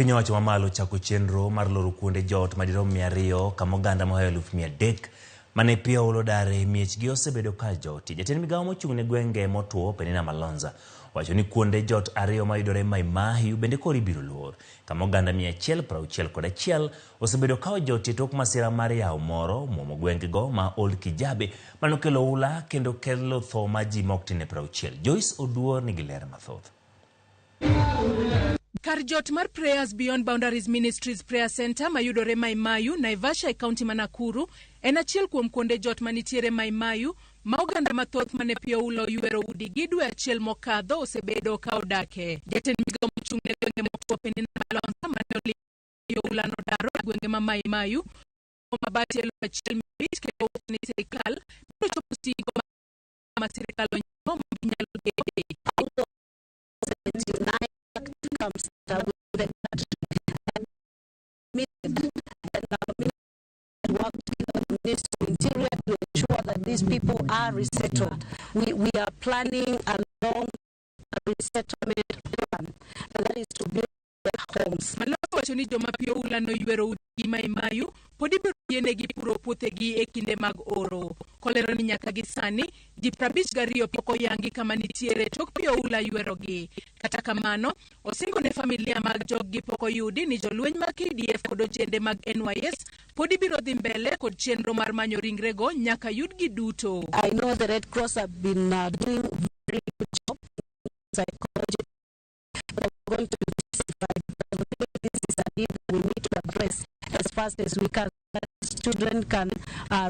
Piny owacho mamalo chako chenro mar loro kuonde joot madirom 200 kama oganda mohewo 300,000 mane pi oolo dare miechgi osebedo ka joti. Jatend migawo mochung' ne gwenge motuo Penina Malonza wacho ni kuonde joot 2 mayudore Mai Mahiu bende koro ibiro lor. Kama oganda 161 osebedo ka ojoti tok masira mar yawo moro muomo gwengego ma Old Kijabe manokelo ula kendo kelo tho ma ji mok tin 60. Joyce Oduor nigi ler mathoth. Karjot mar Prayers Beyond Boundaries Ministries Prayer Center mayudore Mai Mahiu, Naivasha e kaunti ma Nakuru en achiel kuom kuonde jot manitiere Mai Mahiu ma oganda mathoth mane pi oulo ywero udigi dwe achiel mokadho osebedo ka odake. Jatend migawo mochung' ne gwenge motuo Penina Malonza mane oliyo ulano daro e gwenge ma Mai Mahiu mabati 1,500 kendo ni sirikal biro chopo singo ma sirikal onyiewo nyalo gede. To ensure that these people are resettled. We are planning a long resettlement plan, and that is to build their homes. Malonza wacho ni joma pi ulano ywero udigi Mai Mahiu pod ibiro yienegi puro puothegi e kinde mag oro. Kolero ni nyaka gi sani ji 52 pok oyangi kama nitiere tok pi oula ywerogi. Kata kamano osingo ne familia mag joggi pok oyudi ni jolweny mag KDF kod ojende mag NYS pod ibiro dhi mbele kod chenro mar manyo ringrego nyaka yudgi duto. I know the Red Cross have been doing very good job in psychology. We're going to intensify this is a need that we need to address as fast as we can. Children can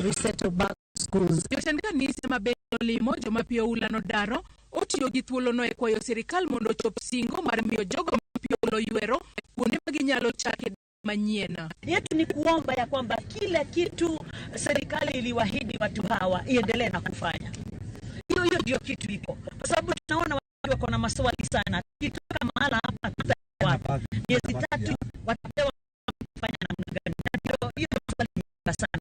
resettle back to schools. Jotend kanisa mabende olimo joma pi oulano daro otiyo gi thuolono e kwayo sirikal mondo ochop singo mar miyo jogo ma pi oulo ywero kuonde ma ginyalo chake manyien. Yetu ni kuomba ya kwamba kila kitu serikali iliwaahidi watu hawa iendelee na kufanya. Hiyo ndio kitu iko. Kwa sababu tunaona watu wako na maswali sana. Kitu kama mahala hapa tutakuwa miezi 3 watapewa kufanya namna gani. Hiyo swali ni sana.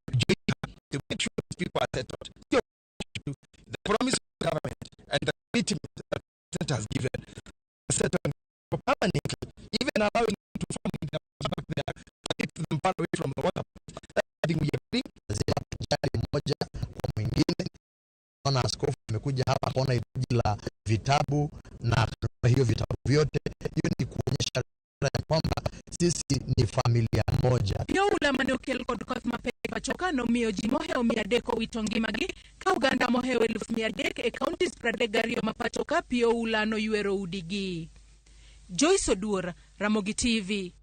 To make sure these people are settled. The promise of the government and the commitment that the president has given settlement permanently, even allowing them to farm in their back there, to keep them far away from the water. I think we agree. Moja kwa mwingine, naona askofu amekuja hapa kuona hitaji la vitabu na hiyo vitabu vyote, hiyo ni kuonyesha kwamba sisi ni familia moja. Pio ula manokel kod koth mapek pachokano miyo ji mohewo 300 wito ngimagi ka oganda mohewo 300 e counties 32 mapachoka pio ula no ywero udigi. Joyce Oduor, Ramogi TV.